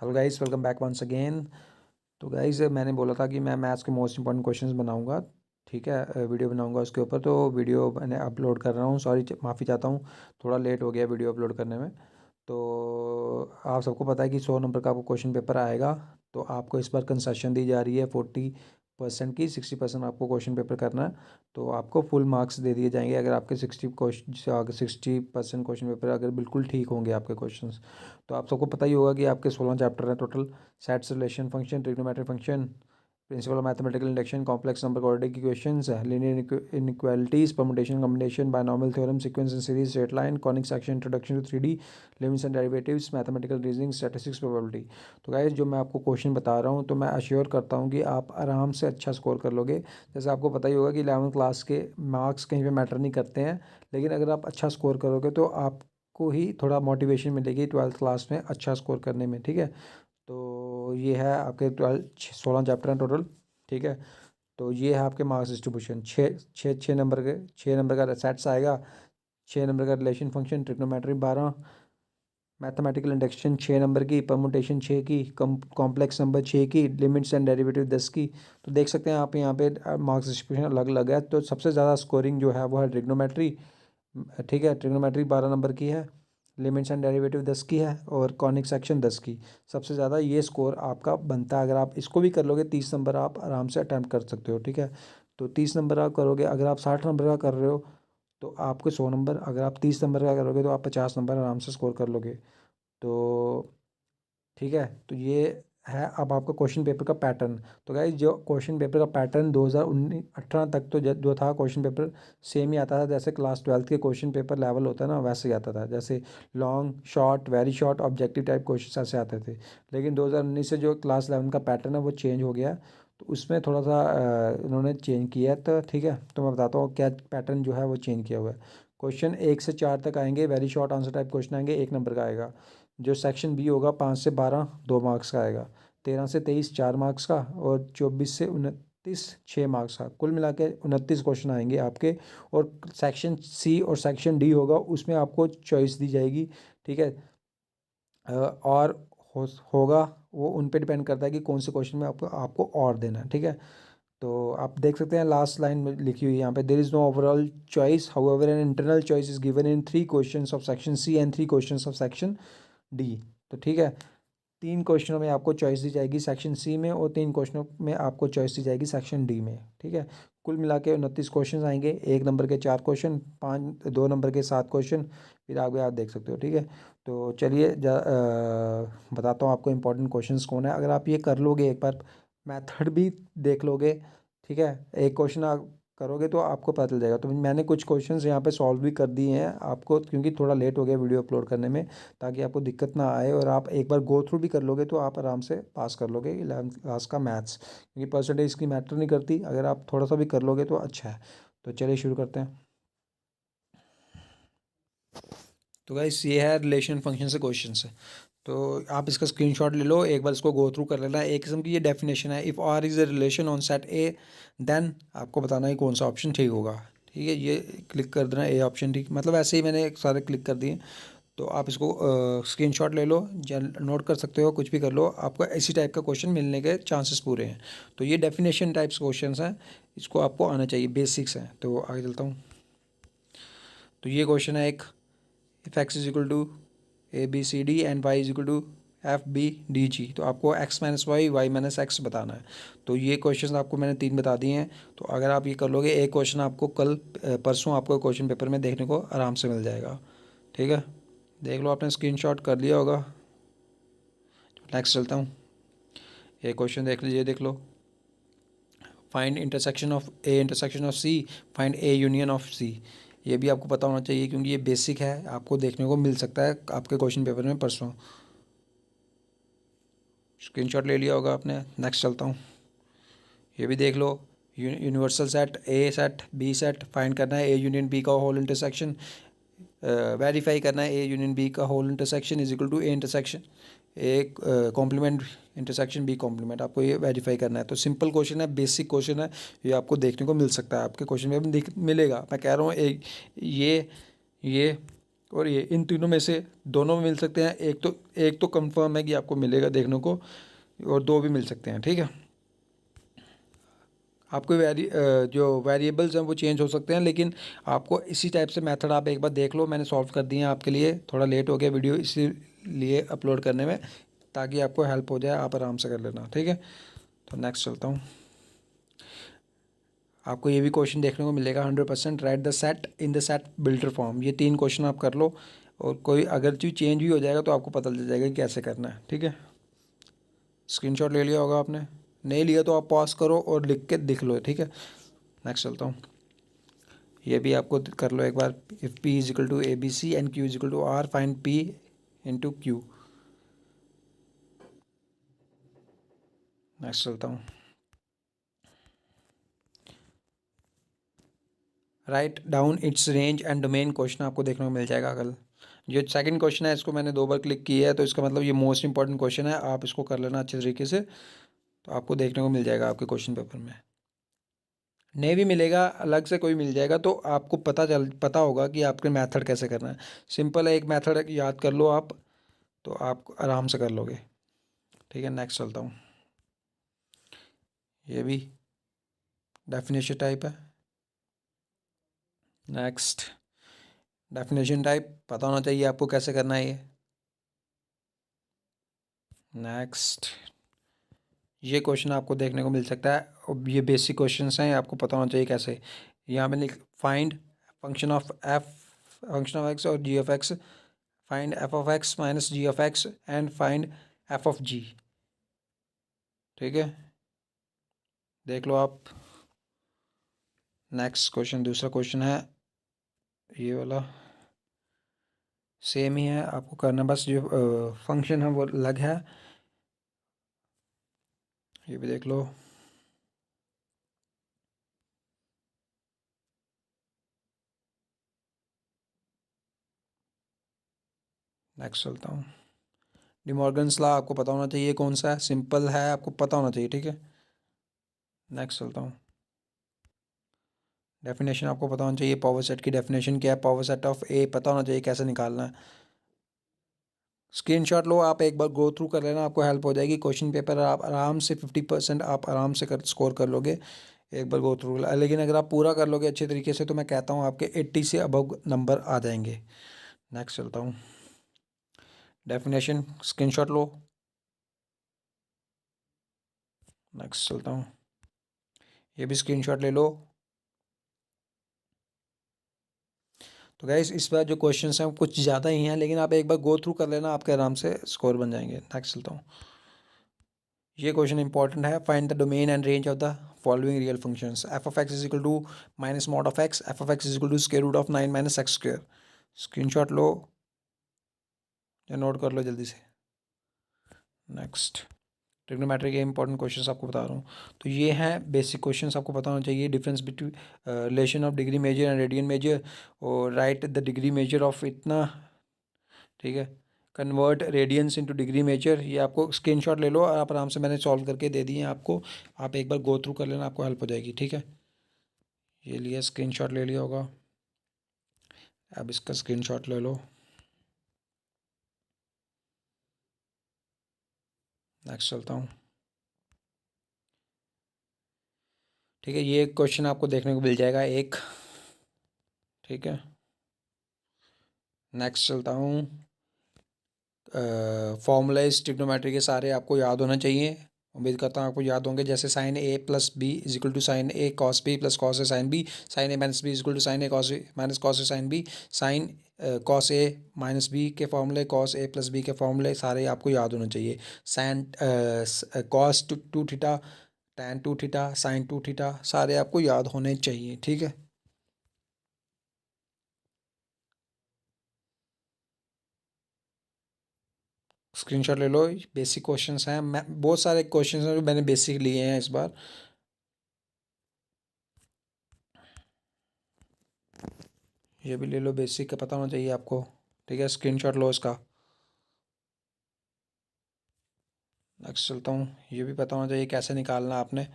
Hello guys, welcome back once again. तो guys, मैंने बोला था कि मैं मैथ्स के मोस्ट इंपॉर्टेंट क्वेश्चंस बनाऊंगा। ठीक है, वीडियो बनाऊंगा उसके ऊपर। तो वीडियो मैंने अपलोड कर रहा हूँ। सॉरी, माफ़ी चाहता हूँ, थोड़ा लेट हो गया वीडियो अपलोड करने में। तो आप सबको पता है कि 100 नंबर का आपको क्वेश्चन पेपर आएगा। तो आपको इस बार कंसेशन दी जा रही है 40% की। 60% आपको क्वेश्चन पेपर करना है। तो आपको फुल मार्क्स दे दिए जाएंगे अगर आपके 60% क्वेश्चन पेपर अगर बिल्कुल ठीक होंगे आपके क्वेश्चंस। तो आप सबको पता ही होगा कि आपके 16 चैप्टर हैं total. Sets, relation function, trigonometric function, principle of mathematical induction, complex number quadratic equations, linear inequalities, permutation combination, binomial theorem, sequence and series, straight line, conic section, introduction to 3D, limits and derivatives, mathematical reasoning, statistics, probability. तो guys, जो मैं आपको question बता रहा हूँ तो मैं assure करता हूँ कि आप आराम से अच्छा स्कोर कर लोगे। जैसे आपको पता ही होगा कि 11वीं क्लास के मार्क्स कहीं पे मैटर नहीं करते हैं, लेकिन अगर आप अच्छा स्कोर करोगे तो आपको ही थोड़ा मोटिवेशन मिलेगी 12th क्लास में अच्छा स्कोर करने में। ठीक है, तो ये है आपके 16 चैप्टर हैं टोटल। ठीक है, तो ये है आपके मार्क्स डिस्ट्रीब्यूशन। छः नंबर के 6 नंबर का सेट्स आएगा, 6 नंबर का relation function, trigonometry 12, mathematical induction 6 number की, परमुटेशन 6 की, कॉम्प्लेक्स नंबर 6 की, लिमिट्स एंड डेरिवेटिव 10 की। तो देख सकते हैं आप यहाँ पे मार्क्स डिस्ट्रीब्यूशन अलग अलग है। तो सबसे ज़्यादा स्कोरिंग जो है वो है ट्रिग्नोमेट्री। ठीक है, ट्रिग्नोमेट्री 12 नंबर की है, लिमिट्स एंड डेरिवेटिव 10 की है, और कॉनिक सेक्शन 10 की। सबसे ज़्यादा ये स्कोर आपका बनता है। अगर आप इसको भी कर लोगे 30 नंबर आप आराम से अटैम्प्ट कर सकते हो। ठीक है, तो 30 नंबर आप करोगे। अगर आप 60 नंबर का कर रहे हो तो आपके 100 नंबर, अगर आप 30 नंबर का करोगे तो आप 50 नंबर आराम से स्कोर कर लोगे। तो ठीक है, तो ये है अब आपका क्वेश्चन पेपर का पैटर्न। तो गाइज, जो क्वेश्चन पेपर का पैटर्न 2018 तक तो जो था क्वेश्चन पेपर सेम ही आता था। जैसे क्लास 12th के क्वेश्चन पेपर लेवल होता है ना, वैसे ही आता था। जैसे long, short, very short, objective type question ऐसे आते थे। लेकिन 2019 से जो क्लास 11 का पैटर्न है वो चेंज हो गया है। तो उसमें थोड़ा सा इन्होंने चेंज किया है। तो ठीक है, तो मैं बताता हूँ क्या पैटर्न जो है वो चेंज किया हुआ है। क्वेश्चन 1 से 4 तक आएंगे, very short answer type question आएंगे, 1 नंबर का आएगा। जो सेक्शन बी होगा 5 से 12 2 मार्क्स का आएगा, 13 से 23 4 मार्क्स का, और 24 से 29 6 मार्क्स का। कुल मिला के 29 क्वेश्चन आएंगे आपके। और सेक्शन सी और सेक्शन डी होगा, उसमें आपको चॉइस दी जाएगी। ठीक है, और होगा वो उन पे डिपेंड करता है कि कौन से क्वेश्चन में आपको आपको और देना है। ठीक है, तो आप देख सकते हैं लास्ट लाइन में लिखी हुई है यहाँ पे, there is no overall choice, however an internal choice is given in 3 questions of section C and 3 questions of section D. तो ठीक है, 3 क्वेश्चनों में आपको चॉइस दी जाएगी सेक्शन सी में, और 3 क्वेश्चनों में आपको चॉइस दी जाएगी सेक्शन डी में। ठीक है, कुल मिला के 29 क्वेश्चन आएंगे। 1 नंबर के 4 क्वेश्चन, 2 नंबर के 7 क्वेश्चन, फिर आगे आप देख सकते हो। ठीक है, तो चलिए बताता हूँ आपको इंपॉर्टेंट क्वेश्चंस कौन है। अगर आप ये कर लोगे एक बार, मेथड भी देख लोगे, ठीक है, एक क्वेश्चन आप करोगे तो आपको पता चल जाएगा। तो मैंने कुछ क्वेश्चंस यहाँ पे सॉल्व भी कर दिए हैं आपको, क्योंकि थोड़ा लेट हो गया वीडियो अपलोड करने में, ताकि आपको दिक्कत ना आए। और आप एक बार गो थ्रू भी कर लोगे तो आप आराम से पास कर लोगे 11th क्लास का मैथ्स, क्योंकि परसेंटेज की मैटर नहीं करती। अगर आप थोड़ा सा भी कर लोगे तो अच्छा है। तो चलिए शुरू करते हैं। तो गाइस, ये है रिलेशन फंक्शन से क्वेश्चन है। तो आप इसका स्क्रीनशॉट ले लो, एक बार इसको गो थ्रू कर लेना। एक किस्म की ये डेफिनेशन है, if R is a relation on set A, then आपको बताना है कौन सा ऑप्शन ठीक होगा। ठीक है, ये क्लिक कर देना ए ऑप्शन ठीक, मतलब ऐसे ही मैंने सारे क्लिक कर दिए। तो आप इसको स्क्रीनशॉट ले लो, नोट कर सकते हो, कुछ भी कर लो, आपको इसी टाइप का क्वेश्चन मिलने के चांसेस पूरे हैं। तो ये डेफिनेशन टाइप्स क्वेश्चन हैं, इसको आपको आना चाहिए, बेसिक्स हैं। तो आगे चलता हूँ। तो ये क्वेश्चन है एक, if X is equal to A B C D and Y is equal to F B D G, तो आपको X minus Y, Y minus X बताना है। तो ये क्वेश्चन आपको मैंने 3 बता दिए हैं। तो अगर आप ये कर लोगे, एक क्वेश्चन आपको कल परसों आपको क्वेश्चन पेपर में देखने को आराम से मिल जाएगा। ठीक है, देख लो, आपने स्क्रीनशॉट कर लिया होगा। नेक्स्ट चलता हूँ, ये क्वेश्चन देख लीजिए, देख लो। Find intersection of A intersection of C, find A union of C. ये भी आपको पता होना चाहिए, क्योंकि ये बेसिक है, आपको देखने को मिल सकता है आपके क्वेश्चन पेपर में परसों। स्क्रीनशॉट ले लिया होगा आपने। नेक्स्ट चलता हूँ, ये भी देख लो। Universal set A set B set, find करना है ए यूनियन बी का होल इंटरसेक्शन, वेरीफाई करना है ए यूनियन बी का whole intersection is equal to A intersection A complement intersection B complement, आपको ये वेरीफाई करना है। तो सिंपल क्वेश्चन है, बेसिक क्वेश्चन है, ये आपको देखने को मिल सकता है, आपके क्वेश्चन में भी मिलेगा। मैं कह रहा हूँ एक ये और ये इन तीनों में से दोनों मिल सकते हैं, एक तो कंफर्म है कि आपको मिलेगा देखने को, और दो भी मिल सकते हैं, ठीक है। आपको जो वेरिएबल्स हैं वो चेंज हो सकते हैं, लेकिन आपको इसी टाइप से मेथड आप एक बार देख लो, मैंने सॉल्व कर दिए हैं आपके लिए। थोड़ा लेट हो गया वीडियो इसीलिए अपलोड करने में, ताकि आपको हेल्प हो जाए, आप आराम से कर लेना, ठीक है। तो नेक्स्ट चलता हूँ। आपको ये भी क्वेश्चन देखने को मिलेगा 100%, right the set in the set builder form. ये 3 क्वेश्चन आप कर लो, और कोई अगर चीज़ चेंज भी हो जाएगा तो आपको पता चल जाएगा कि कैसे करना है, ठीक है। स्क्रीनशॉट ले लिया होगा आपने, नहीं लिया तो आप पॉज करो और लिख के दिख लो, ठीक है। नेक्स्ट चलता हूँ। ये भी आपको कर लो एक बार। If P is equal to ABC and Q is equal to R, find P into Q। Next चलता हूँ। Write down its range and domain, question आपको देखने को मिल जाएगा कल। जो सेकंड क्वेश्चन है इसको मैंने 2 बार क्लिक किया है, तो इसका मतलब ये मोस्ट इंपॉर्टेंट क्वेश्चन है, आप इसको कर लेना अच्छे तरीके से, तो आपको देखने को मिल जाएगा आपके क्वेश्चन पेपर में। नहीं भी मिलेगा अलग से कोई मिल जाएगा, तो आपको पता होगा कि आपके मेथड कैसे करना है। सिंपल है, एक मेथड याद कर लो आप, तो आप आराम से कर लोगे, ठीक है। नेक्स्ट चलता हूँ। ये भी डेफिनेशन टाइप है। नेक्स्ट, डेफिनेशन टाइप पता होना चाहिए आपको कैसे करना है ये। नेक्स्ट, ये क्वेश्चन आपको देखने को मिल सकता है, और ये बेसिक क्वेश्चंस हैं, आपको पता होना चाहिए कैसे। यहाँ पे लिख फाइंड फंक्शन ऑफ एक्स और G of X, find F of X minus G of X, and find F of G, ठीक है। देख लो आप। नेक्स्ट क्वेश्चन, दूसरा क्वेश्चन है ये वाला, सेम ही है, आपको करना बस जो फंक्शन है वो अलग है। ये भी देख लो। नेक्स्ट चलता हूँ। डिमॉर्गन्स लॉ आपको पता होना चाहिए कौन सा है, सिंपल है, आपको पता होना चाहिए, ठीक है। नेक्स्ट चलता हूँ। डेफिनेशन आपको पता होना चाहिए, पावर सेट की डेफिनेशन क्या है, पावर सेट ऑफ ए पता होना चाहिए कैसे निकालना है। स्क्रीनशॉट लो, आप एक बार गो थ्रू कर लेना, आपको हेल्प हो जाएगी। क्वेश्चन पेपर आप आराम से 50% आप आराम से स्कोर कर लोगे, एक बार गो थ्रू। लेकिन अगर आप पूरा कर लोगे अच्छे तरीके से, तो मैं कहता हूँ आपके 80 से अबव नंबर आ जाएंगे। नेक्स्ट चलता हूँ। डेफिनेशन स्क्रीनशॉट लो। नेक्स्ट चलता हूँ। ये भी स्क्रीनशॉट ले लो। तो गाइस इस बार जो क्वेश्चंस हैं कुछ ज़्यादा ही हैं, लेकिन आप एक बार गो थ्रू कर लेना, आपके आराम से स्कोर बन जाएंगे। नेक्स्ट चलता हूँ। ये क्वेश्चन इंपॉर्टेंट है, find the domain and range of the following real functions. F of X is equal to minus mod of X, F of X is equal to square root of 9 minus X square. Screenshot लो या note कर लो जल्दी से। Next, trigonometry के important questions आपको बता रहा हूँ। तो ये हैं बेसिक क्वेश्चंस, आपको पता होना चाहिए। Difference between relation of degree measure and radian measure, और write the degree measure of इतना, ठीक है। Convert radians into degree measure, ये आपको स्क्रीनशॉट ले लो, और आप आराम से मैंने सॉल्व करके दे दिए हैं आपको, आप एक बार गो थ्रू कर लेना, आपको हेल्प हो जाएगी, ठीक है। ये लिया स्क्रीनशॉट ले लिया होगा, अब इसका स्क्रीनशॉट ले लो। नेक्स्ट चलता हूँ, ठीक है। ये क्वेश्चन आपको देखने को मिल जाएगा एक, ठीक है। नेक्स्ट चलता हूँ। फॉर्मूलाइज ट्रिग्नोमेट्री के सारे आपको याद होना चाहिए, उम्मीद करता हूँ आपको याद होंगे। जैसे sine A plus B is equal to sine A cos B plus cos A sine B, sine A minus B is equal to sine A cos A minus cos A sine B, sine cos A minus B के फॉर्मूले, cos A plus B के फॉर्मूले सारे आपको याद होने चाहिए। Sine cos two theta, tan two theta, sine two theta, सारे आपको याद होने चाहिए, ठीक है। स्क्रीनशॉट ले लो, बेसिक क्वेश्चंस हैं, मैं बहुत सारे क्वेश्चंस हैं जो मैंने बेसिक लिए हैं इस बार। ये भी ले लो, बेसिक का पता होना चाहिए आपको, ठीक है। स्क्रीनशॉट लो इसका। नेक्स्ट चलता हूँ। ये भी पता होना चाहिए कैसे निकालना आपने,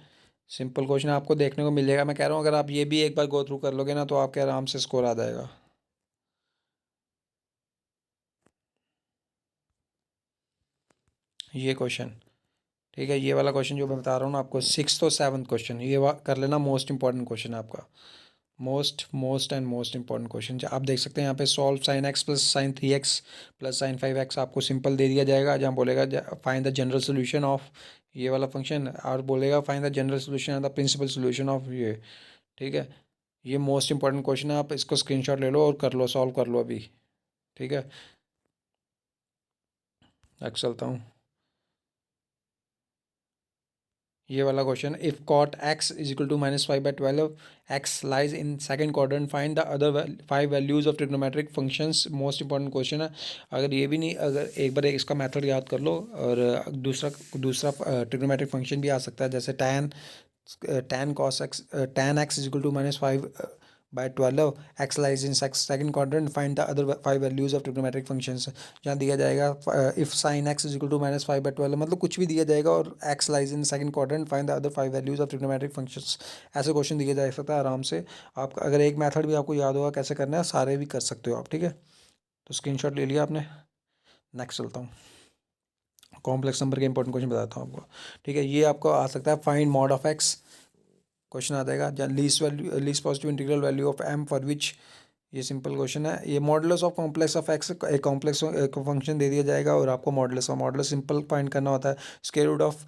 सिंपल क्वेश्चन आपको देखने को मिल जाएगा। मैं कह रहा हूँ अगर आप ये भी एक बार गो थ्रू कर लोगे ना, तो आपके आराम से स्कोर आ जाएगा। ये क्वेश्चन, ठीक है, ये वाला क्वेश्चन जो मैं बता रहा हूँ ना आपको, 6th और 7th क्वेश्चन, ये कर लेना, मोस्ट इंपॉर्टेंट क्वेश्चन है आपका, most and most important question. आप देख सकते हैं यहाँ पे, solve sine X plus sine 3x plus sine 5x, आपको सिंपल दे दिया जाएगा, जहाँ बोलेगा find the general solution of ये वाला फंक्शन, और बोलेगा find the general solution of the principal solution of ये, ठीक है। ये मोस्ट इंपॉर्टेंट क्वेश्चन है, आप इसको स्क्रीनशॉट ले लो और कर लो, सॉल्व कर लो अभी, ठीक है। नेक्स्ट चलता हूँ, ये वाला question, if cot X is equal to -5/12, X lies in second quadrant, find the other 5 values of trigonometric functions. Most important question है। अगर ये भी नहीं, अगर एक बार इसका मेथड याद कर लो, और दूसरा दूसरा ट्रिग्नोमेट्रिक फंक्शन भी आ सकता है, जैसे tan cos x, tan x is equal to -5/12, x lies in second quadrant, find the other 5 values of trigonometric functions। जहाँ दिया जाएगा if sin x is equal to -5/12, मतलब कुछ भी दिया जाएगा, और x lies in second quadrant, find the other 5 values of trigonometric functions। ऐसे क्वेश्चन दिया जा सकता है आराम से। आप अगर एक मेथड भी आपको याद होगा कैसे करना है, सारे भी कर सकते हो आप, ठीक है। तो स्क्रीनशॉट ले लिया आपने। नेक्स्ट चलता हूँ, कॉम्प्लेक्स नंबर के इंपॉर्टेंट क्वेश्चन बताता हूँ आपको, ठीक है। ये आपको आ सकता है, find mod of X, question आ जाएगा, least positive integral value of M for which, ये सिंपल क्वेश्चन है। ये modulus of complex of X, एक कॉम्प्लेक्स फंक्शन दे दिया जाएगा, और आपको मॉडुलस सिंपल फाइंड करना होता है। स्क्वायर रूट ऑफ,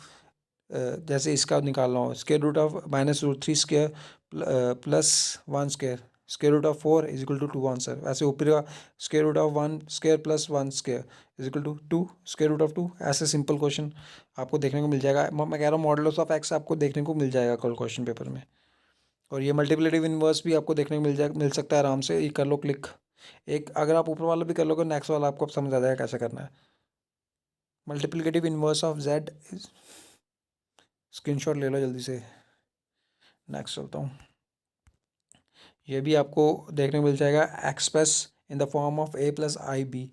जैसे इसका निकालना हो, square root of -√3 square +1 square, square root of 4 is equal to 2 answer. वैसे ऊपर का square root of 1 square plus 1 square is equal to 2 square root of 2। ऐसे सिंपल क्वेश्चन आपको देखने को मिल जाएगा। मैं कह रहा हूँ मॉडुलस ऑफ एक्स आपको देखने को मिल जाएगा कल क्वेश्चन पेपर में। और ये मल्टीप्लिकेटिव इनवर्स भी आपको देखने को मिल सकता है आराम से, ये कर लो क्लिक। एक अगर आप ऊपर वाला भी कर लोगे, नेक्स्ट वाला आपको समझ आ जाएगा कैसे करना है। Multiplicative inverse of Z, screenshot ले लो जल्दी से। नेक्स्ट चलता हूँ, ये भी आपको देखने को मिल जाएगा, express in the form of a+ib,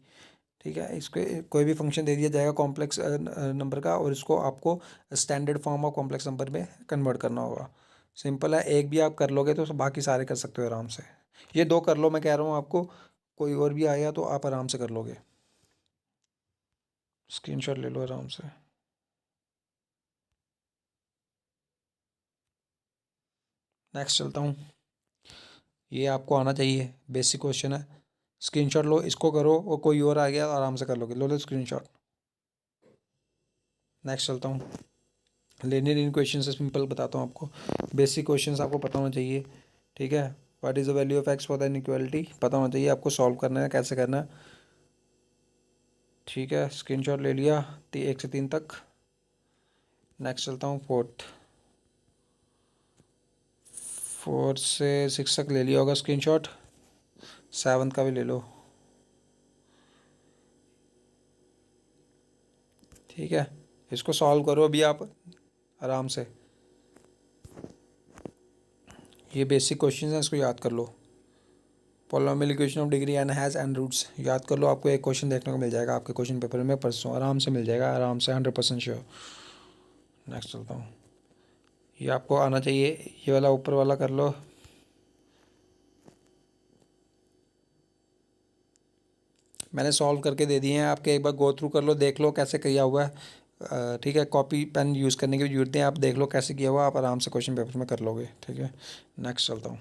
ठीक है। इसको कोई भी फंक्शन दे दिया जाएगा कॉम्प्लेक्स नंबर का, और इसको आपको standard form of complex number में कन्वर्ट करना होगा। सिंपल है, एक भी आप कर लोगे तो बाकी सारे कर सकते हो आराम से। ये दो कर लो, मैं कह रहा हूँ आपको, कोई और भी आया तो आप आराम से कर लोगे। स्क्रीनशॉट ले लो आराम से। नेक्स्ट चलता हूँ, ये आपको आना चाहिए, बेसिक क्वेश्चन है। स्क्रीनशॉट लो, इसको करो, और कोई और आ गया आराम से कर लोगे, लो स्क्रीनशॉट। नेक्स्ट चलता हूँ, लीनियर इक्वेशन से सिंपल बताता हूँ आपको, बेसिक क्वेश्चंस आपको पता होना चाहिए, ठीक है। What is the value of x for the inequality पता होना चाहिए आपको, सॉल्व करना है कैसे करना है, ठीक है। स्क्रीनशॉट ले लिया 1 से 3 तक। नेक्स्ट चलता हूँ, 4 से 6 तक ले लिया होगा स्क्रीनशॉट, 7 का भी ले लो, ठीक है। इसको सॉल्व करो अभी आप आराम से, ये बेसिक क्वेश्चन है, इसको याद कर लो। Polynomial equation of degree n has n roots, याद कर लो, आपको एक क्वेश्चन देखने को मिल जाएगा आपके क्वेश्चन पेपर में परसों, आराम से मिल जाएगा, आराम से 100% श्योर। नेक्स्ट चलता हूँ, ये आपको आना चाहिए, ये वाला ऊपर वाला कर लो। मैंने सॉल्व करके दे दिए हैं आपके, एक बार गो थ्रू कर लो, देख लो कैसे किया हुआ है, ठीक है। कॉपी पेन यूज़ करने की जरूरत नहीं है, आप देख लो कैसे किया हुआ, आप आराम से क्वेश्चन पेपर में कर लोगे, ठीक है। नेक्स्ट चलता हूँ,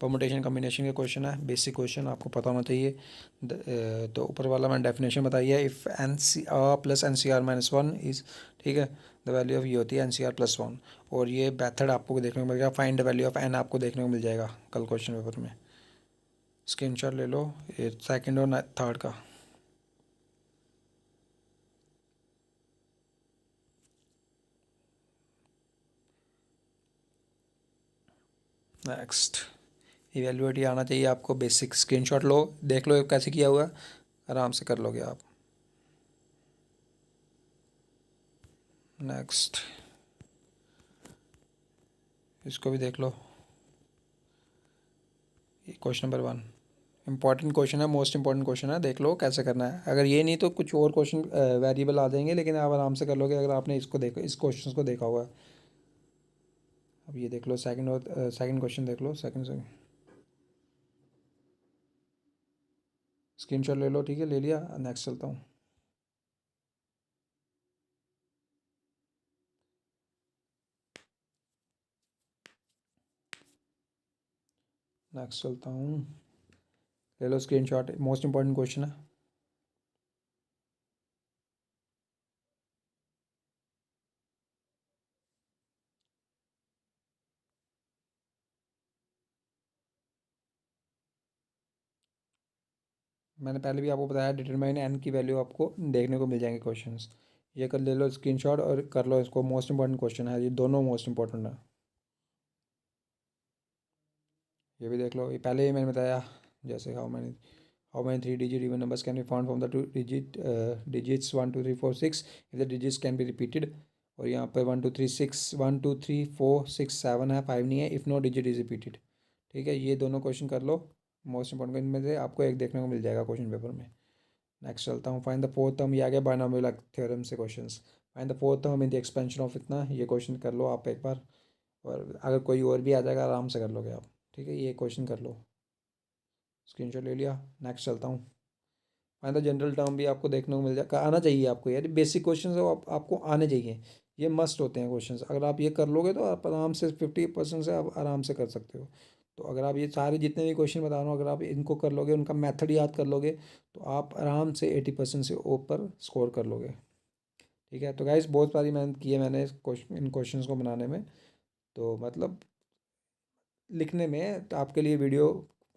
परमुटेशन कम्बिनेशन के क्वेश्चन है, बेसिक क्वेश्चन आपको पता होना चाहिए। तो ऊपर वाला मैंने डेफिनेशन बताई है, if N C R plus N C R -1 is, ठीक है, द वैल्यू ऑफ ये होती है NCR+1। और ये मेथड आपको देखने को मिल जाएगा, find the value of n आपको देखने को मिल जाएगा कल क्वेश्चन पेपर में। स्क्रीनशॉट ले लो, ये सेकंड और थर्ड का। नेक्स्ट, इवेल्युएट ही आना चाहिए आपको, बेसिक। स्क्रीनशॉट लो, देख लो कैसे किया हुआ, आराम से कर लोगे आप। नेक्स्ट, इसको भी देख लो, क्वेश्चन नंबर 1 इंपॉर्टेंट क्वेश्चन है, मोस्ट इंपॉर्टेंट क्वेश्चन है, देख लो कैसे करना है। अगर ये नहीं तो कुछ और क्वेश्चन वेरिएबल आ जाएंगे, लेकिन आप आराम से कर लोगे अगर आपने इसको देखो, इस क्वेश्चन को देखा हुआ है। अब ये देख लो, सेकंड क्वेश्चन देख लो, सेकंड स्क्रीनशॉट ले लो, ठीक है, ले लिया। नेक्स्ट चलता हूँ, नेक्स्ट चलता हूँ, ले लो स्क्रीनशॉट, मोस्ट इंपॉर्टेंट क्वेश्चन है। मैंने पहले भी आपको बताया, डिटरमाइन एन की वैल्यू आपको देखने को मिल जाएंगे क्वेश्चंस। ये कर ले लो स्क्रीनशॉट और कर लो इसको, मोस्ट इंपॉर्टेंट क्वेश्चन है ये, दोनों मोस्ट इंपॉर्टेंट है। ये भी देख लो, ये पहले ही मैंने बताया, जैसे how many 3 digit even numbers can be found from the 2 digit digits 1 2 3 4 6 if the digits can be repeated. और यहाँ पे 1 2 3 6 1 2 3 4 6 7 है, 5 नहीं है, if no digit is repeated. ठीक है, ये दोनों क्वेश्चन कर लो, मोस्ट इंपॉर्टेंट इनमें से आपको एक देखने को मिल जाएगा क्वेश्चन पेपर में। नेक्स्ट चलता हूँ, फाइंड द फोर्थ टर्म, ये आ गया बायनॉमियल थ्योरम से questions. Find the fourth term in the expansion of इतना, ये क्वेश्चन कर लो आप एक बार, और अगर कोई और भी आ जाएगा आराम से कर लोगे आप। ठीक है, ये क्वेश्चन कर लो, स्क्रीनशॉट ले लिया। नेक्स्ट चलता हूँ, फाइंड द जनरल टर्म, भी आपको देखने को मिल जाएगा, आना चाहिए आपको यार, बेसिक क्वेश्चन है आपको आने चाहिए, ये मस्ट होते हैं क्वेश्चन। अगर आप ये कर लोगे तो आप आराम से 50% से आप आराम से कर सकते हो। तो अगर आप ये सारे जितने भी क्वेश्चन बता रहा हूँ, अगर आप इनको कर लोगे, उनका मेथड याद कर लोगे, तो आप आराम से 80% से ऊपर स्कोर कर लोगे। ठीक है, तो गाइस बहुत सारी मेहनत की है मैंने इन क्वेश्चंस को बनाने में, तो मतलब लिखने में तो आपके लिए वीडियो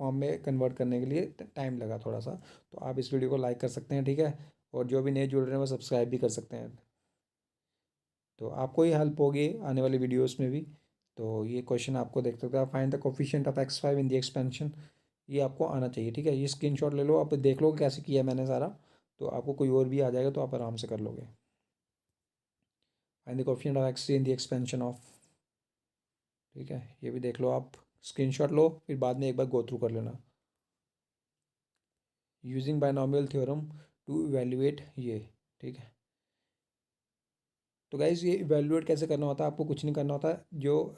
फॉर्म में कन्वर्ट करने के लिए टाइम लगा थोड़ा सा। तो आप इस वीडियो को लाइक कर सकते हैं, ठीक है, और जो भी नए जुड़ रहे हैं वो सब्सक्राइब भी कर सकते हैं, तो आपको ही हेल्प होगी आने वाली वीडियोस में भी। तो ये क्वेश्चन आपको देख सकते हैं, find the coefficient of x5 in the expansion, ये आपको आना चाहिए। ठीक है, ये स्क्रीनशॉट ले लो, आप देख लो कैसे किया मैंने सारा, तो आपको कोई और भी आ जाएगा तो आप आराम से कर लोगे। Find the coefficient of x in the expansion of, ठीक है, ये भी देख लो आप, स्क्रीनशॉट लो, फिर बाद में एक बार गो थ्रू कर लेना। Using binomial theorem to evaluate ये, ठीक है। तो गाइज ये इवेल्युएट कैसे करना होता है, आपको कुछ नहीं करना होता, जो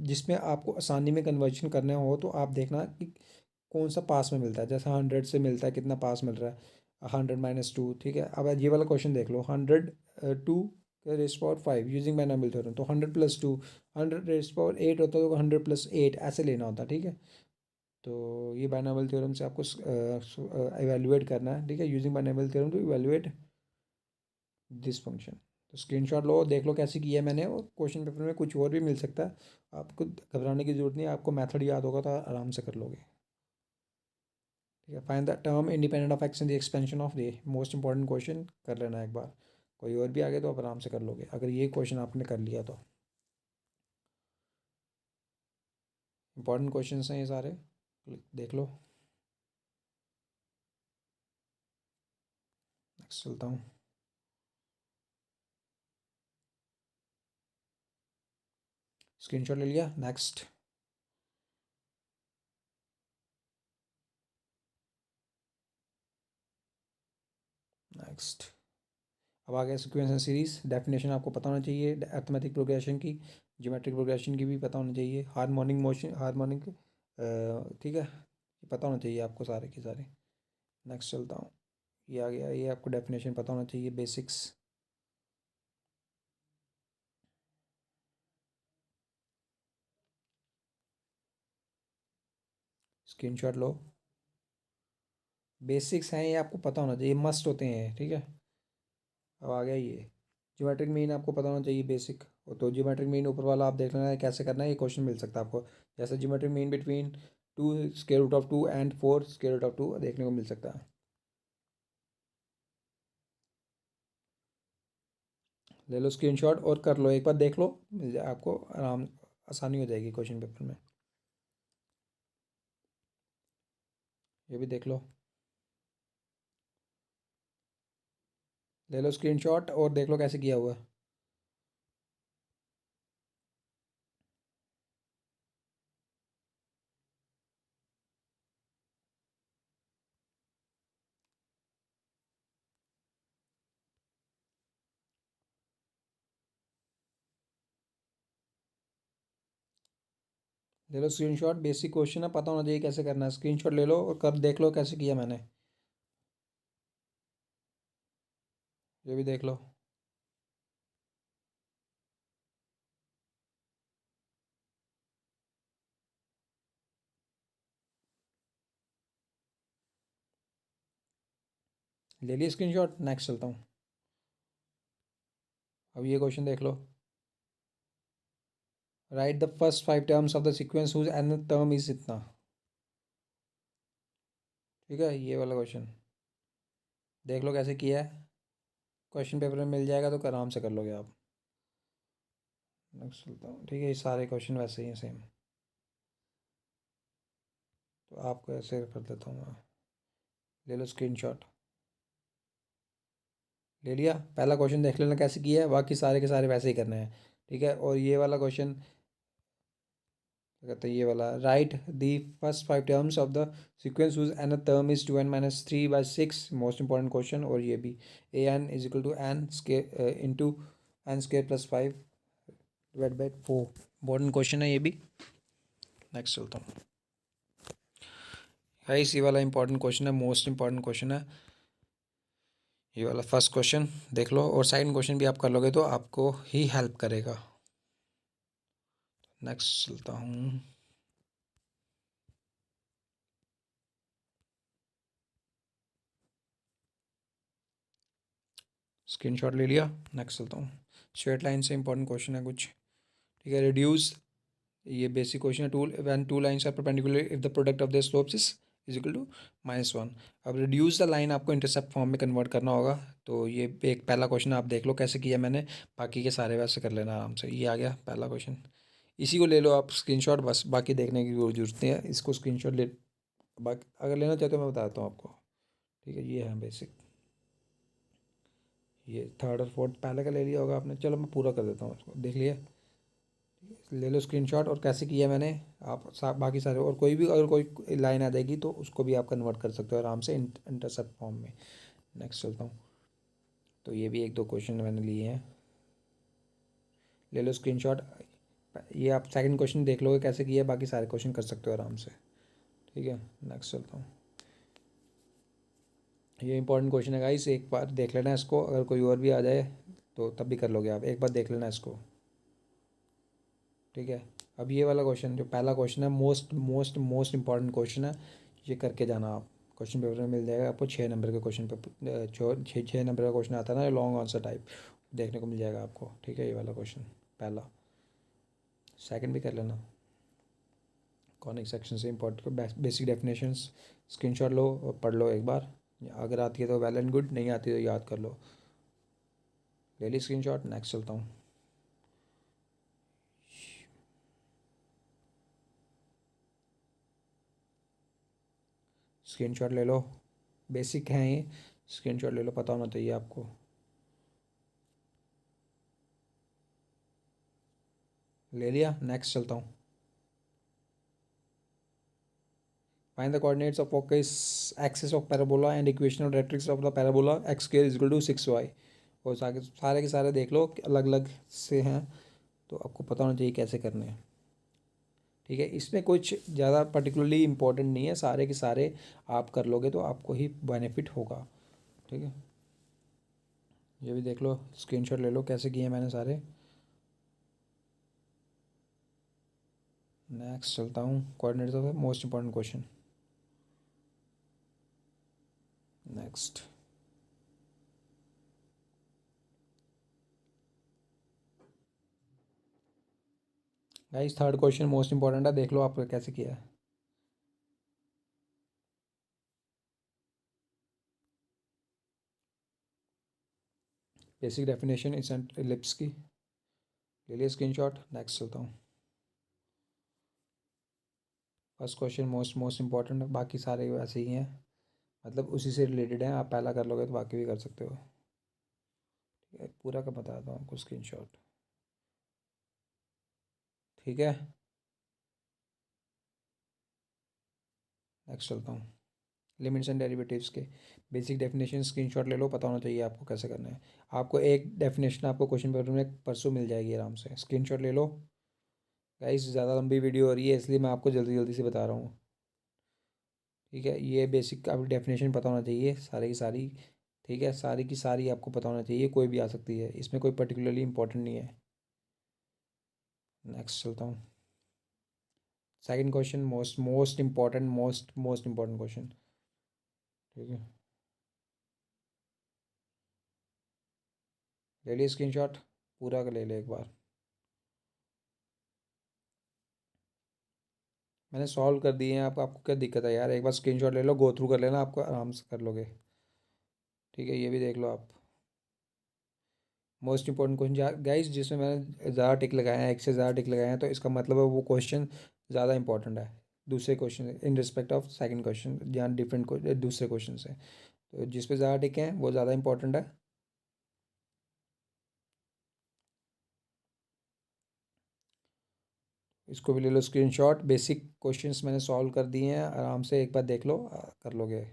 जिसमें आपको आसानी में कन्वर्जन करना हो तो आप देखना कि कौन सा पास में मिलता है, जैसे 100 से मिलता है, कितना पास मिल रहा है, 100 - 2, ठीक है। अब ये वाला क्वेश्चन देख लो, 100 2 ⁻⁵ यूजिंग बायनॉमियल थ्योरम, तो 100 + 2, 100 8 होता है तो 100 + 8 ऐसे लेना होता है, ठीक है। तो ये बायनॉमियल थ्योरम से आपको इवेल्युएट करना है, ठीक है, using binomial theorem to evaluate this function. तो स्क्रीनशॉट लो, देख लो कैसे किया है मैंने, और क्वेश्चन पेपर में कुछ और भी मिल सकता है, आपको घबराने की जरूरत नहीं है, आपको मेथड याद होगा तो आराम से कर लोगे। ठीक है, find the term independent of x in the expansion of the, most important question कर लेना एक बार, कोई और भी आ गया तो आप आराम से कर लोगे अगर ये क्वेश्चन आपने कर लिया तो। इंपॉर्टेंट क्वेश्चन हैं ये सारे, देख लो। नेक्स्ट चलता हूँ, स्क्रीनशॉट ले लिया। नेक्स्ट, नेक्स्ट, अब आ गया सीक्वेंस एंड सीरीज। डेफिनेशन आपको पता होना चाहिए अर्थमेटिक प्रोग्रेशन की, ज्योमेट्रिक प्रोग्रेशन की भी पता होनी चाहिए, हार्मोनिक मोशन, हार्मोनिक, ठीक है, पता होना चाहिए आपको सारे के सारे। नेक्स्ट चलता हूँ, ये आ गया, ये आपको डेफिनेशन पता होना चाहिए, बेसिक्स। स्क्रीनशॉट लो, बेसिक्स हैं ये, आपको पता होना चाहिए, मस्ट होते हैं, ठीक है। अब आ गया ये ज्योमेट्रिक मीन, आपको पता होना चाहिए बेसिक। तो ज्योमेट्रिक मीन ऊपर वाला आप देख लेना है कैसे करना है, ये क्वेश्चन मिल सकता है आपको, जैसे ज्योमेट्रिक मीन बिटवीन 2√2 एंड 4√2 देखने को मिल सकता है। ले लो स्क्रीनशॉट और कर लो एक बार, देख लो, मिल जाए आपको, आराम आसानी हो जाएगी क्वेश्चन पेपर में। ये भी देख लो, ले लो स्क्रीनशॉट और देख लो कैसे किया हुआ है। ले लो स्क्रीनशॉट, बेसिक क्वेश्चन है, पता होना चाहिए कैसे करना है, स्क्रीनशॉट ले लो और कर देख लो कैसे किया मैंने। ये भी देख लो, ले लिया स्क्रीनशॉट, नेक्स्ट चलता हूँ। अब ये क्वेश्चन देख लो, write the first 5 terms of the sequence whose nth term is इतना। ठीक है, ये वाला क्वेश्चन देख लो कैसे किया है, क्वेश्चन पेपर में मिल जाएगा तो आराम से कर लोगे आप। नेक्स्ट चलता हूँ। ठीक है, ये सारे क्वेश्चन वैसे ही हैं सेम, तो आपको ऐसे कर देता हूँ मैं। ले लो स्क्रीनशॉट, ले लिया। पहला क्वेश्चन देख लेना कैसे किया है, बाकी सारे के सारे वैसे ही करने हैं। ठीक है, और ये वाला क्वेश्चन क्या कहते हैं, ये वाला, write the first 5 terms of the sequence whose nth term is 2n-3/6, most important question. और ये भी an is equal to n square into n square plus 5 divide by 4, important question है ये भी। नेक्स्ट चलता हूँ। है इसी वाला इंपॉर्टेंट क्वेश्चन है, मोस्ट इंपॉर्टेंट क्वेश्चन है ये वाला। फर्स्ट क्वेश्चन देख लो, और सेकंड क्वेश्चन भी आप कर लोगे तो आपको ही हेल्प करेगा। नेक्स्ट चलता हूँ। स्क्रीनशॉट ले लिया, नेक्स्ट चलता हूँ। स्ट्रेट लाइन से इंपॉर्टेंट क्वेश्चन है कुछ। ठीक है, रिड्यूस, ये बेसिक क्वेश्चन है। Two when two lines are perpendicular if the product of the slopes is equal to -1। अब रिड्यूस द लाइन आपको इंटरसेप्ट फॉर्म में कन्वर्ट करना होगा, तो ये एक पहला क्वेश्चन आप देख लो कैसे किया मैंने, बाकी के सारे वैसे कर लेना आराम से। ये आ गया पहला क्वेश्चन, इसी को ले लो आप स्क्रीनशॉट, बस बाकी देखने की कोई जरूरत नहीं है, इसको स्क्रीनशॉट ले, बाकी अगर लेना चाहते हो मैं बताता हूँ आपको। ठीक है, ये है बेसिक, ये थर्ड और फोर्थ पहले का ले लिया होगा आपने, चलो मैं पूरा कर देता हूँ उसको, देख लिया। ले लो स्क्रीनशॉट, और कैसे किया मैंने आप बाकी सारे, और कोई भी अगर कोई लाइन आ जाएगी तो उसको भी आप कन्वर्ट कर सकते हो आराम से इंटरसेप्ट फॉर्म में। नेक्स्ट चलता हूँ। तो ये भी एक दो क्वेश्चन मैंने लिए हैं, ले लो स्क्रीनशॉट। ये आप सेकंड क्वेश्चन देख लोगे कैसे किया, बाकी सारे क्वेश्चन कर सकते हो आराम से। ठीक है, नेक्स्ट चलता हूँ। ये इंपॉर्टेंट क्वेश्चन है गाइस, एक बार देख लेना इसको, अगर कोई और भी आ जाए तो तब भी कर लोगे आप, एक बार देख लेना इसको। ठीक है, अब ये वाला क्वेश्चन जो पहला क्वेश्चन है, most most most important question है, ये करके जाना आप, क्वेश्चन पेपर में मिल जाएगा आपको। 6 नंबर के क्वेश्चन पेपर, 6 नंबर का क्वेश्चन आता है ना लॉन्ग आंसर टाइप, देखने को मिल जाएगा आपको। ठीक है, ये वाला क्वेश्चन पहला। सेकंड भी कर लेना, कॉनिक सेक्शन से इंपॉर्टेंट बेसिक डेफिनेशंस, स्क्रीनशॉट लो और पढ़ लो एक बार, अगर आती है तो वेल एंड गुड, नहीं आती तो याद कर लो। ले ली स्क्रीनशॉट, नेक्स्ट चलता हूँ। स्क्रीनशॉट ले लो, बेसिक हैं ये, स्क्रीनशॉट ले लो, पता होना चाहिए आपको। ले लिया, नेक्स्ट चलता हूँ। Find the coordinates of axis of parabola and equation of directrix of the parabola X square is equal to 6y। और सारे के सारे देख लो अलग अलग से हैं, तो आपको पता होना चाहिए कैसे करने हैं। ठीक है, इसमें कुछ ज़्यादा पर्टिकुलरली इम्पोर्टेंट नहीं है, सारे के सारे आप कर लोगे तो आपको ही बेनिफिट होगा। ठीक है, ये भी देख लो, स्क्रीनशॉट ले लो कैसे किए हैं मैंने सारे। नेक्स्ट चलता हूँ, coordinates of most important question. Next, guys third question most important है, देख लो आपने कैसे किया है। बेसिक डेफिनेशन इस एलिप्स की, ले लिया स्क्रीनशॉट, नेक्स्ट चलता हूँ। First question most most important है, बाकी सारे वैसे ही हैं, मतलब उसी से रिलेटेड हैं, आप पहला कर लोगे तो बाकी भी कर सकते हो। ठीक है, पूरा का बताता हूँ आपको स्क्रीनशॉट। ठीक है, नेक्स्ट चलता हूँ। लिमिट्स एंड डेरिवेटिव्स के बेसिक डेफिनेशन स्क्रीनशॉट ले लो, पता होना चाहिए आपको कैसे करना है। आपको एक डेफिनेशन आपको क्वेश्चन पेपर में परसों मिल जाएगी आराम से, स्क्रीनशॉट ले लो। गाइस ज़्यादा लंबी वीडियो हो रही है इसलिए मैं आपको जल्दी जल्दी से बता रहा हूँ। ठीक है, ये बेसिक आपकी डेफिनेशन पता होना चाहिए सारी की सारी। ठीक है, सारी की सारी आपको पता होना चाहिए, कोई भी आ सकती है, इसमें कोई पर्टिकुलरली इंपॉर्टेंट नहीं है। नेक्स्ट चलता हूँ। Second question most most important, most most important question. ठीक है, ले लिए स्क्रीनशॉट, पूरा का ले ले एक बार। मैंने सॉल्व कर दिए हैं। आपको क्या दिक्कत है यार, एक बार स्क्रीनशॉट ले लो, गो थ्रू कर लेना, आपको आराम से कर लोगे। ठीक है, ये भी देख लो आप। मोस्ट इंपॉर्टेंट क्वेश्चन गाइस जिसमें मैंने ज़्यादा टिक लगाए हैं, एक से ज़्यादा टिक लगाए हैं, तो इसका मतलब है वो क्वेश्चन ज़्यादा इंपॉर्टेंट है दूसरे question in respect of second question, जहाँ डिफरेंट दूसरे क्वेश्चन से। तो जिस पे ज़्यादा टिक हैं वो ज़्यादा इंपॉर्टेंट है। इसको भी ले लो स्क्रीनशॉट। बेसिक क्वेश्चंस मैंने सॉल्व कर दिए हैं, आराम से एक बार देख लो, कर लोगे।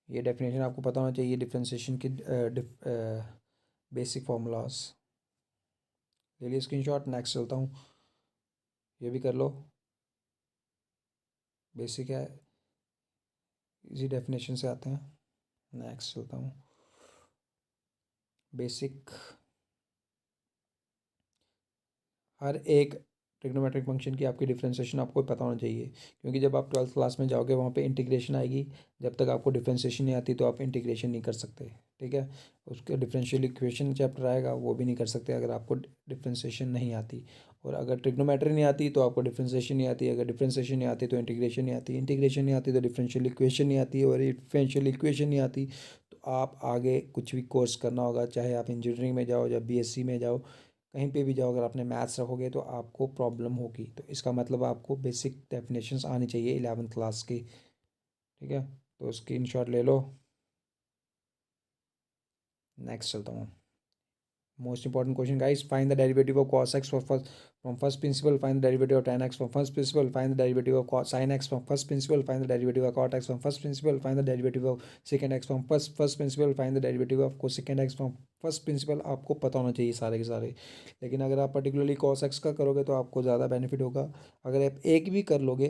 ये डेफिनेशन आपको पता होना चाहिए डिफ्रेंशिएशन की, बेसिक फार्मूलाज। ले लिए स्क्रीनशॉट, नेक्स्ट चलता हूँ। ये भी कर लो, बेसिक है, इसी डेफिनेशन से आते हैं। नेक्स्ट चलता हूँ। बेसिक, हर एक ट्रिग्नोमेट्रिक फंक्शन की आपकी डिफ्रेंशिएशन आपको पता होना चाहिए, क्योंकि जब आप 12th क्लास में जाओगे वहाँ पे इंटीग्रेशन आएगी। जब तक आपको डिफ्रेंशिएशन नहीं आती तो आप इंटीग्रेशन नहीं कर सकते। ठीक है, उसके डिफरेंशियल इक्वेशन चैप्टर आएगा, वो भी नहीं कर सकते अगर आपको डिफ्रेंशिएशन नहीं आती। और अगर ट्रिग्नोमेट्री नहीं आती तो आपको डिफ्रेंशिएशन नहीं आती, अगर डिफ्रेंशिएशन नहीं आती तो इंटीग्रेशन नहीं आती, इंटीग्रेशन नहीं आती तो डिफरेंशियल इक्वेशन नहीं आती, और डिफरेंशियल इक्वेशन नहीं आती तो आप आगे कुछ भी कोर्स करना होगा, चाहे आप इंजीनियरिंग में जाओ या बीएससी में जाओ, कहीं पे भी जाओ, अगर आपने मैथ्स रखोगे तो आपको प्रॉब्लम होगी। तो इसका मतलब आपको बेसिक डेफिनेशंस आनी चाहिए 11th क्लास की। ठीक है, तो स्क्रीनशॉट ले लो, नेक्स्ट चलता हूँ। Most important question guys, find the derivative of cos x from first principle, find the derivative of tan x from first principle, find the derivative of sin x from first principle, find the derivative of cot x from first principle, find the derivative of secant x from first principle, find the derivative of cosecant x from first principle. आपको पता होना चाहिए सारे के सारे। लेकिन अगर आप पर्टिकुलरली cos x का करोगे तो आपको ज़्यादा बेनिफिट होगा। अगर आप एक भी कर लोगे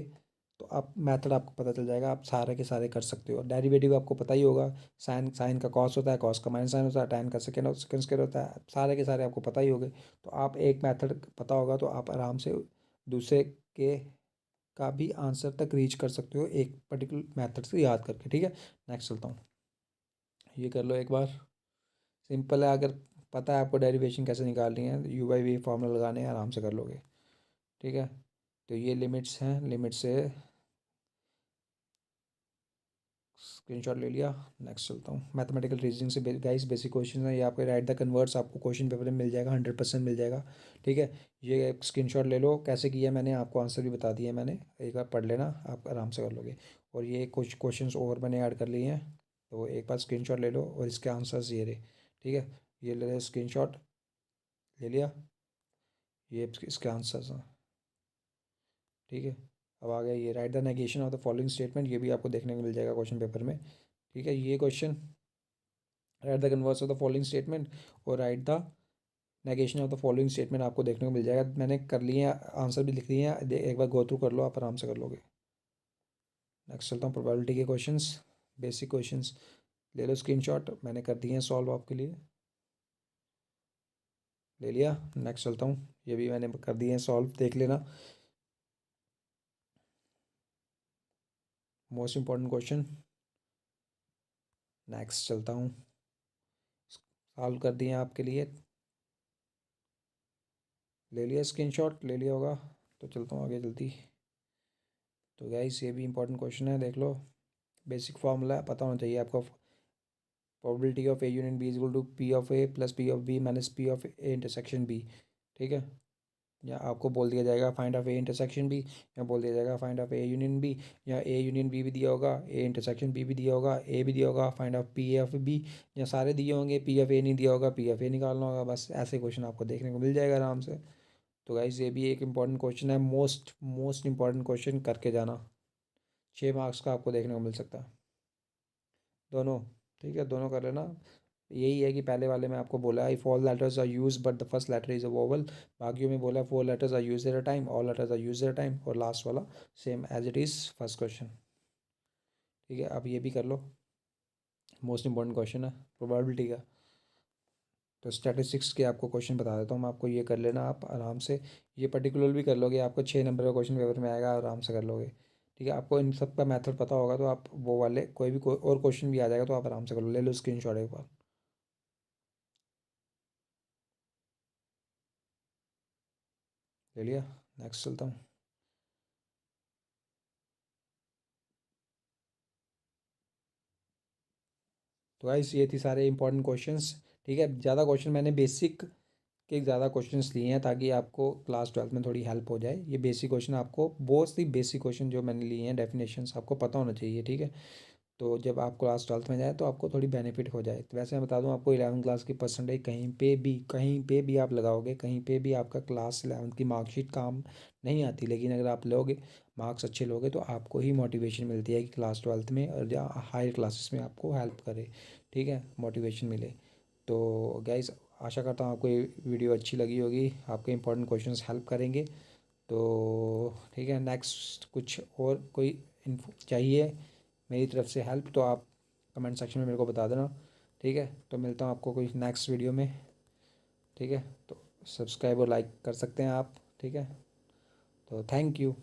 तो आप मेथड आपको पता चल जाएगा, आप सारे के सारे कर सकते हो। डेरिवेटिव आपको पता ही होगा, साइन साइन का कॉस होता है, कॉस का माइनस साइन होता है, टाइम का सेकंड स्क्वायर होता है, सारे के सारे आपको पता ही होंगे। तो आप एक मेथड पता होगा तो आप आराम से दूसरे के का भी आंसर तक रीच कर सकते हो एक पर्टिकुलर मेथड से याद करके। ठीक है, नेक्स्ट चलता हूँ। ये कर लो एक बार, सिंपल है। अगर पता है आपको डेरिवेशन कैसे निकालनी है, यू बाई वी फॉर्मूला लगाने हैं, आराम से कर लोगे। ठीक है, तो ये लिमिट्स हैं, लिमिट से स्क्रीनशॉट ले लिया, नेक्स्ट चलता हूँ। मैथमेटिकल रीजनिंग से गाइस बेसिक क्वेश्चन है, ये आपके राइट द कन्वर्ट्स आपको क्वेश्चन पेपर में मिल जाएगा, 100% मिल जाएगा। ठीक है, ये एक स्क्रीनशॉट ले लो, कैसे किया मैंने आपको आंसर भी बता दिया मैंने, एक बार पढ़ लेना, आप आराम से कर लोगे। और ये कुछ क्वेश्चन और मैंने ऐड कर लिए हैं, तो एक बार स्क्रीनशॉट ले लो और इसके आंसर्स ये रहे। ठीक है, ये ले स्क्रीनशॉट ले लिया, ये इसके आंसर्स हैं। ठीक है, अब आ गया ये, right the negation of the following statement, ये भी आपको देखने को मिल जाएगा क्वेश्चन पेपर में। ठीक है, ये question, write the converse of the following statement और write the negation of the following statement आपको देखने को मिल जाएगा। मैंने कर लिए हैं, आंसर भी लिख लिए हैं, एक बार गो थ्रू कर लो, आप आराम से कर लोगे। नेक्स्ट चलता हूँ, प्रोबेबिलिटी के क्वेश्चंस, बेसिक क्वेश्चंस। ले लो स्क्रीनशॉट, मैंने कर दिए हैं सॉल्व आपके लिए, ले लिया, नेक्स्ट चलता हूँ। ये भी मैंने कर दिए हैं सॉल्व, देख लेना। मोस्ट इंपॉर्टेंट क्वेश्चन, नेक्स्ट चलता हूँ। सॉल्व कर दिए हैं आपके लिए, ले लिया स्क्रीनशॉट, ले लिया होगा, तो चलता हूँ आगे जल्दी। तो गाइस ये भी इंपॉर्टेंट क्वेश्चन है, देख लो। बेसिक फार्मूला पता होना चाहिए आपको, probability of A union B is equal to P of A plus P of B minus P of A intersection B. ठीक है, या आपको बोल दिया जाएगा find of A intersection B, या बोल दिया जाएगा find of A union B, या ए यूनियन बी भी दिया होगा, ए इंटरसेक्शन बी भी दिया होगा, ए भी दिया होगा, find of P of B, या सारे दिए होंगे, पी ऑफ ए नहीं दिया होगा, पी ऑफ ए निकालना होगा। बस ऐसे क्वेश्चन आपको देखने को मिल जाएगा आराम से। तो गाइस ये भी एक इंपॉर्टेंट क्वेश्चन है, मोस्ट मोस्ट इंपॉर्टेंट क्वेश्चन, करके जाना, 6 मार्क्स का आपको देखने को मिल सकता है दोनों। ठीक है, दोनों कर लेना। यही है कि पहले वाले में आपको बोला है, if all letters are use but the first letter is a vowel, बाकियों में बोला 4 letters are use at a time, all letters are use at a time, और लास्ट वाला same as it is first question. ठीक है, अब ये भी कर लो, मोस्ट इंपॉर्टेंट क्वेश्चन है प्रोबेबिलिटी का। तो स्टैटिस्टिक्स के आपको क्वेश्चन बता देता हूँ मैं आपको, ये कर लेना आप आराम से। ये पर्टिकुलर भी कर लोगे, आपको 6 नंबर का क्वेश्चन पेपर में आएगा, आराम से कर लोगे। ठीक है, आपको इन सब का मेथड पता होगा तो आप वो वाले कोई भी और क्वेश्चन भी आ जाएगा तो आप आराम से कर लो। ले लो स्क्रीन शॉट एक बार। ले लिया, नेक्स्ट चलता हूँ। तो गाइस ये थी सारे इंपॉर्टेंट क्वेश्चंस। ठीक है, ज़्यादा क्वेश्चन मैंने बेसिक के ज़्यादा क्वेश्चंस लिए हैं ताकि आपको क्लास 12 में थोड़ी हेल्प हो जाए। ये बेसिक क्वेश्चन आपको, बहुत सी बेसिक क्वेश्चन जो मैंने लिए हैं, डेफिनेशंस आपको पता होना चाहिए। ठीक है, तो जब आप क्लास 12 में जाए तो आपको थोड़ी बेनिफिट हो जाए। तो वैसे मैं बता दूं आपको, 11वीं क्लास की परसेंटेज कहीं पे भी आप लगाओगे, कहीं पे भी आपका क्लास 11वीं की मार्कशीट काम नहीं आती। लेकिन अगर आप लोगे, मार्क्स अच्छे लोगे, तो आपको ही मोटिवेशन मिलती है कि क्लास 12 में और या हायर क्लासेस में आपको हेल्प करे। ठीक है, मोटिवेशन मिले। तो गाइस, आशा करता हूँ आपको ये वीडियो अच्छी लगी होगी, आपके इंपॉर्टेंट क्वेश्चंस हेल्प करेंगे। तो ठीक है, नेक्स्ट कुछ और कोई इन्फो चाहिए मेरी तरफ से हेल्प, तो आप कमेंट सेक्शन में मेरे को बता देना। ठीक है, तो मिलता हूँ आपको कोई नेक्स्ट वीडियो में। ठीक है, तो सब्सक्राइब और लाइक कर सकते हैं आप। ठीक है, तो थैंक यू।